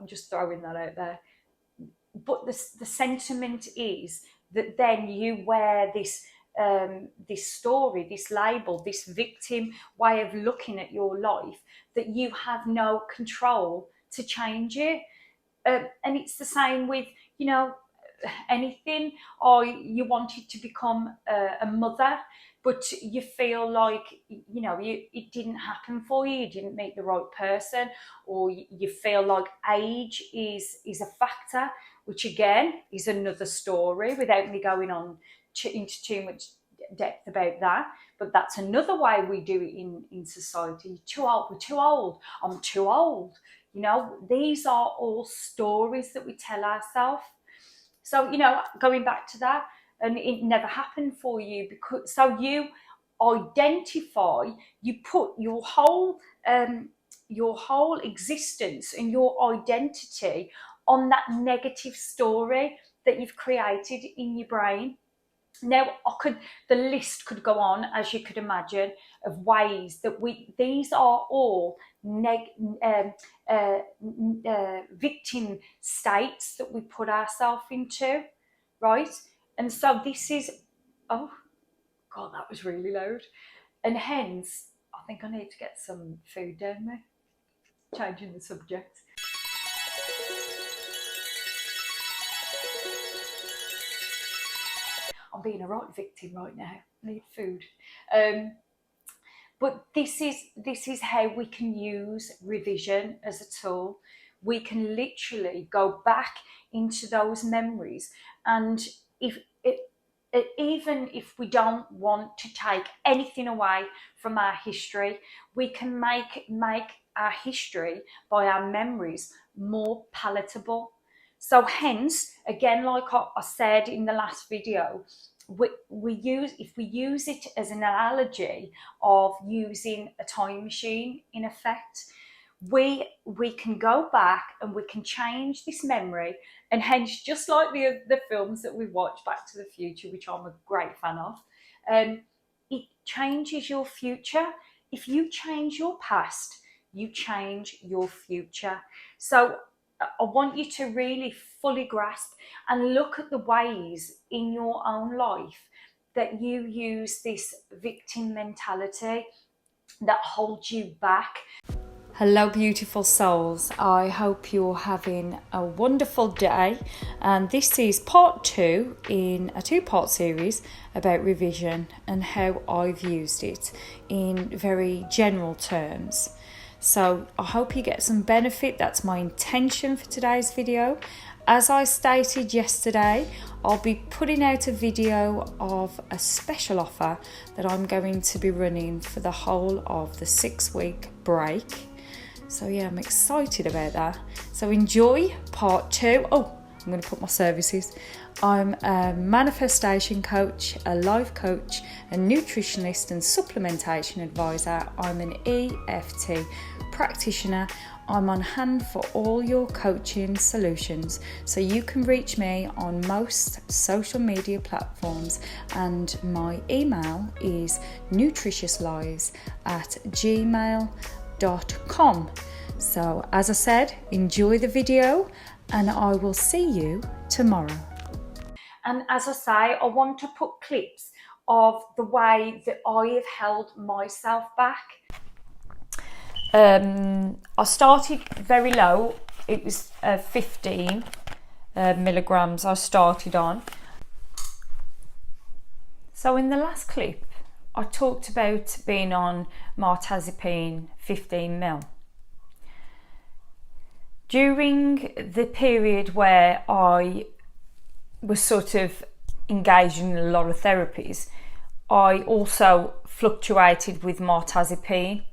I'm just throwing that out there. But the sentiment is that then you wear this this story, this label, this victim way of looking at your life, that you have no control to change it. And it's the same with, you know, anything. Or you wanted to become a mother, but you feel like, you know, it didn't happen for you, you didn't meet the right person, or you feel like age is a factor, which again is another story without me going on into too much depth about that. But that's another way we do it in society. Too old, we're too old, I'm too old. You know, these are all stories that we tell ourselves. So, you know, going back to that, and it never happened for you, because so you identify, you put your whole existence and your identity on that negative story that you've created in your brain. Now, the list could go on, as you could imagine, of ways that these are all victim states that we put ourselves into, right? And so this is, oh God, that was really loud. And hence, I think I need to get some food down there. Changing the subject. I'm being a right victim right now. I need food. But this is how we can use revision as a tool. We can literally go back into those memories, and even if we don't want to take anything away from our history, we can make our history by our memories more palatable. So hence, again, like I said in the last video, if we use it as an analogy of using a time machine, in effect, we can go back and we can change this memory, and hence, just like the films that we watch, Back to the Future, which I'm a great fan of, it changes your future. If you change your past, you change your future. So I want you to really fully grasp and look at the ways in your own life that you use this victim mentality that holds you back. Hello, beautiful souls. I hope you're having a wonderful day. And this is part 2 in a 2-part series about revision and how I've used it in very general terms. So I hope you get some benefit. That's my intention for today's video. As I stated yesterday, I'll be putting out a video of a special offer that I'm going to be running for the whole of the 6-week break. So yeah, I'm excited about that. So enjoy part 2. Oh, I'm going to put my services. I'm a manifestation coach, a life coach, a nutritionist and supplementation advisor. I'm an EFT practitioner. I'm on hand for all your coaching solutions. So you can reach me on most social media platforms, and my email is nutritiouslives@gmail.com. So as I said, enjoy the video and I will see you tomorrow. And as I say, I want to put clips of the way that I have held myself back. I started very low. It was 15 milligrams I started on. So in the last clip, I talked about being on mirtazapine 15 ml. During the period where I was sort of engaged in a lot of therapies, I also fluctuated with mirtazapine.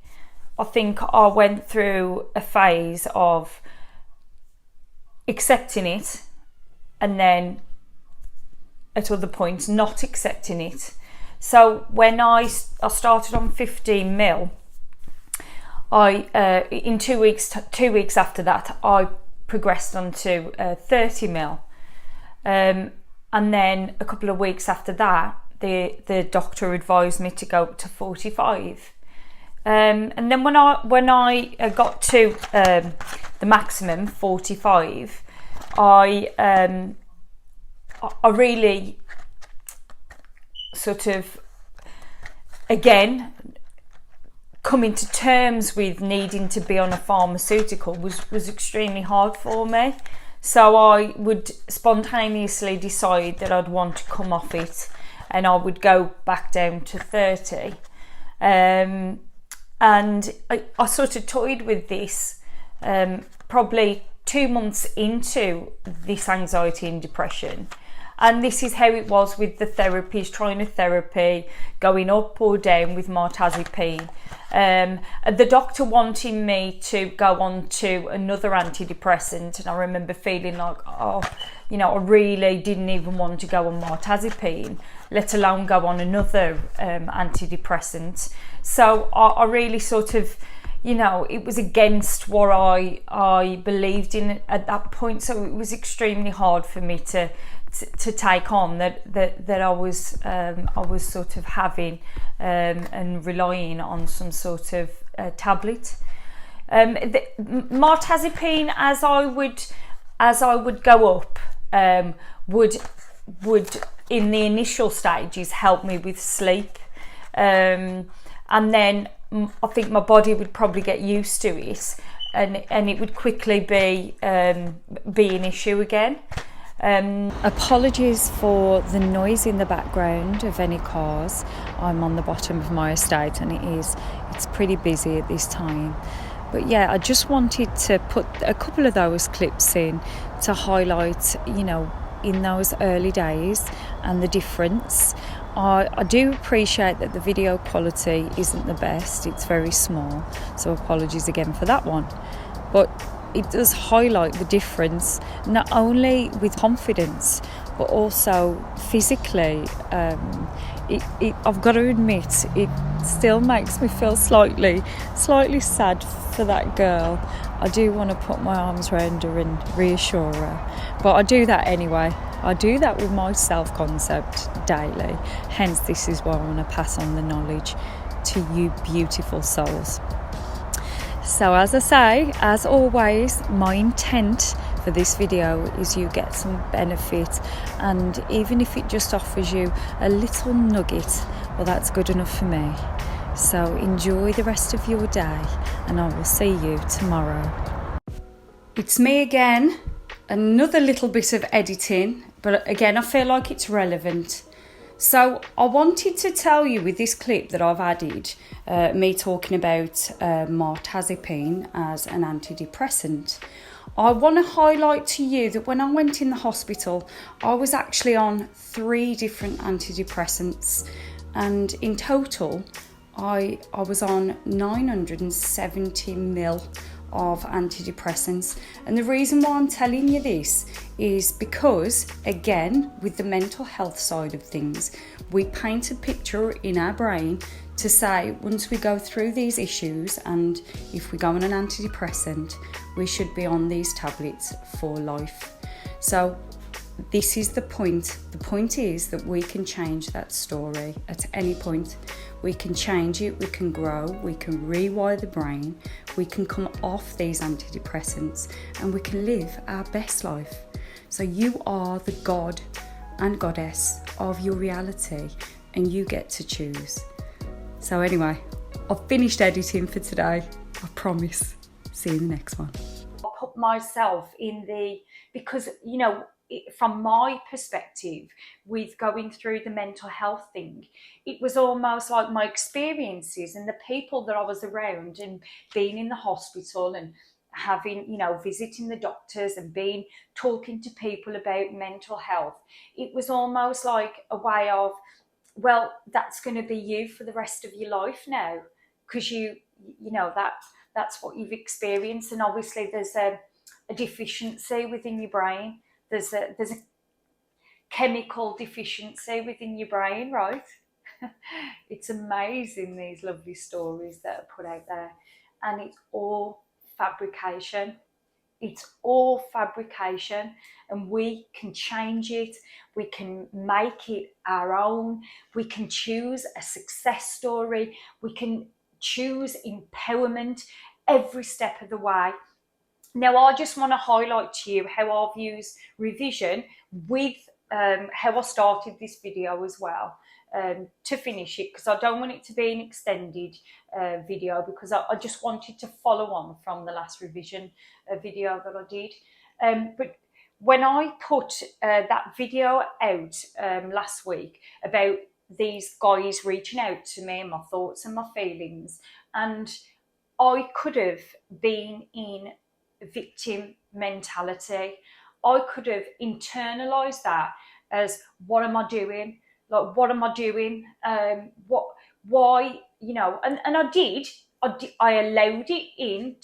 I think I went through a phase of accepting it, and then at other points not accepting it. So when I started on 15 ml, in 2 weeks after that, I progressed on to 30 ml. And then a couple of weeks after that, the doctor advised me to go up to 45. And then when I got to the maximum 45, I really sort of, again, coming to terms with needing to be on a pharmaceutical was extremely hard for me. So I would spontaneously decide that I'd want to come off it, and I would go back down to 30. And I sort of toyed with this probably 2 months into this anxiety and depression. And this is how it was with the therapies, trying a therapy, going up or down with mirtazapine. The doctor wanting me to go on to another antidepressant, and I remember feeling like, I really didn't even want to go on mirtazapine, let alone go on another antidepressant. So I really sort of, it was against what I believed in at that point. So it was extremely hard for me to take on that I was sort of having and relying on some sort of tablet. The mirtazapine, as I would go up, would in the initial stages help me with sleep, and then I think my body would probably get used to it, and it would quickly be an issue again. Apologies for the noise in the background of any cars. I'm on the bottom of my estate, and it's pretty busy at this time. But yeah, I just wanted to put a couple of those clips in to highlight, in those early days and the difference. I do appreciate that the video quality isn't the best. It's very small, so apologies again for that one. But it does highlight the difference, not only with confidence, but also physically. I've got to admit, it still makes me feel slightly sad for that girl. I do want to put my arms around her and reassure her, but I do that anyway. I do that with my self-concept daily. Hence, this is why I want to pass on the knowledge to you beautiful souls. So as I say, as always, my intent for this video is you get some benefit, and even if it just offers you a little nugget, well, that's good enough for me. So enjoy the rest of your day, and I will see you tomorrow. It's me again, another little bit of editing, but again, I feel like it's relevant. So I wanted to tell you with this clip that I've added, me talking about mirtazapine as an antidepressant. I want to highlight to you that when I went in the hospital, I was actually on 3 different antidepressants, and in total, I was on 970 ml of antidepressants. And the reason why I'm telling you this is because, again, with the mental health side of things, we paint a picture in our brain to say once we go through these issues, and if we go on an antidepressant, we should be on these tablets for life. So this is the point. The point is that we can change that story at any point. We can change it, we can grow, we can rewire the brain, we can come off these antidepressants, and we can live our best life. So you are the god and goddess of your reality, and you get to choose. So anyway, I've finished editing for today. I promise. See you in the next one. I put myself in because, from my perspective, with going through the mental health thing, it was almost like my experiences and the people that I was around, and being in the hospital and having, visiting the doctors and talking to people about mental health. It was almost like a way of, well, that's going to be you for the rest of your life now, because that's what you've experienced. And obviously there's a deficiency within your brain. There's a chemical deficiency within your brain, right? It's amazing, these lovely stories that are put out there, and it's all fabrication. It's all fabrication, and we can change it. We can make it our own. We can choose a success story. We can choose empowerment every step of the way. Now, I just want to highlight to you how I've used revision with how I started this video as well, to finish it, because I don't want it to be an extended video, because I just wanted to follow on from the last revision video that I did. But when I put that video out last week about these guys reaching out to me and my thoughts and my feelings, and I could have been in victim mentality. I could have internalized that as, what am I doing? Like, what am I doing? Why, and I did. I allowed it in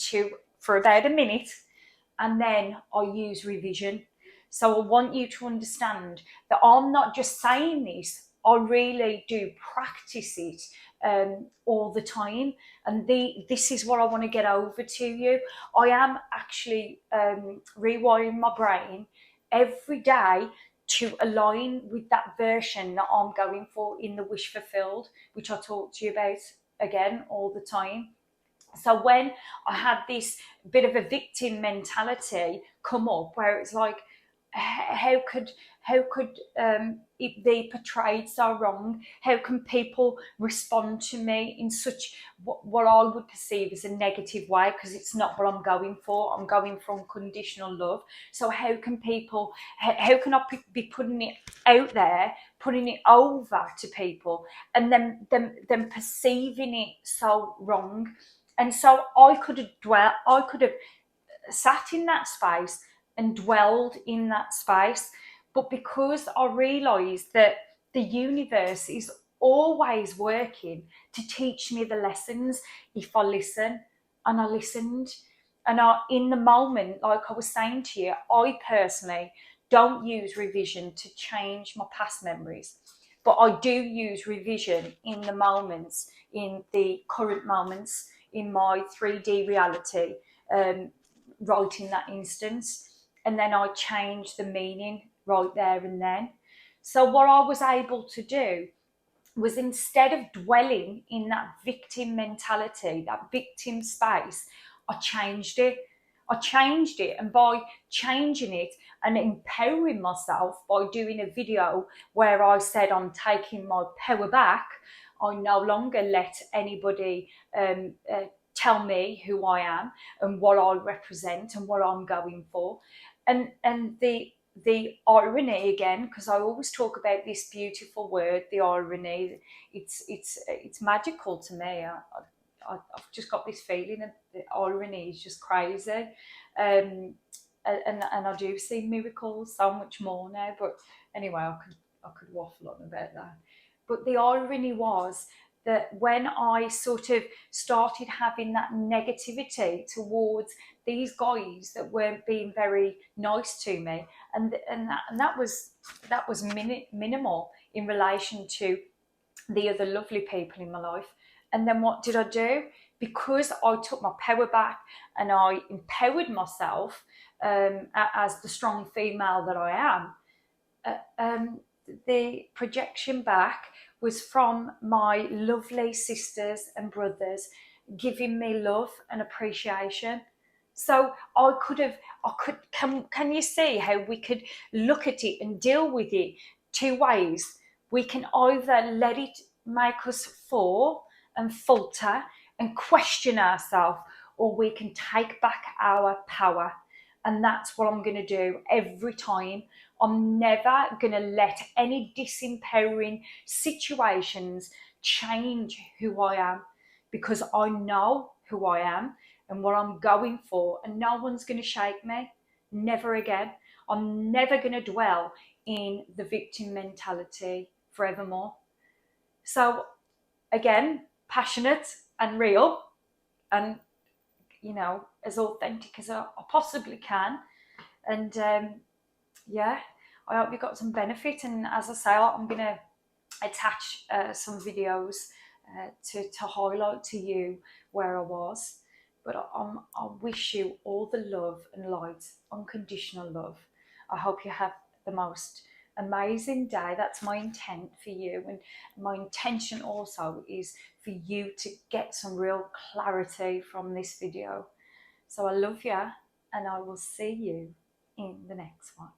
for about a minute, and then I use revision. So I want you to understand that I'm not just saying this, I really do practice it all the time. And this is what I want to get over to you. I am actually rewiring my brain every day to align with that version that I'm going for in the wish fulfilled, which I talk to you about again all the time. So when I had this bit of a victim mentality come up, where it's like, how could it be portrayed so wrong? How can people respond to me in such what I would perceive as a negative way? Because it's not what I'm going for. I'm going for unconditional love. So how can people? How can I be putting it out there, putting it over to people, and then them perceiving it so wrong? And so I could have sat in that space and dwelled in that space. But because I realised that the universe is always working to teach me the lessons if I listen, and I listened. And in the moment, like I was saying to you, I personally don't use revision to change my past memories, but I do use revision in the moments, in the current moments, in my 3D reality, right in that instance. And then I change the meaning right there and then. So what I was able to do was, instead of dwelling in that victim mentality, that victim space, I changed it. I changed it, and by changing it and empowering myself by doing a video where I said I'm taking my power back, I no longer let anybody tell me who I am and what I represent and what I'm going for. And the irony again, because I always talk about this beautiful word, the irony. It's magical to me. I've just got this feeling that the irony is just crazy, and I do see miracles so much more now. But anyway, I could waffle on about that. But the irony was that when I sort of started having that negativity towards these guys that weren't being very nice to me, and that was minimal in relation to the other lovely people in my life. And then what did I do? Because I took my power back and I empowered myself as the strong female that I am, the projection back was from my lovely sisters and brothers giving me love and appreciation. So can you see how we could look at it and deal with it two ways? We can either let it make us fall and falter and question ourselves, or we can take back our power. And that's what I'm going to do every time. I'm never going to let any disempowering situations change who I am, because I know who I am and what I'm going for, and no one's going to shake me. Never again. I'm never going to dwell in the victim mentality forevermore. So, again, passionate and real, and as authentic as I possibly can. And yeah, I hope you got some benefit. And as I say, I'm going to attach some videos to highlight to you where I was. But I wish you all the love and light, unconditional love. I hope you have the most amazing day. That's my intent for you. And my intention also is for you to get some real clarity from this video. So I love you. and I will see you in the next one.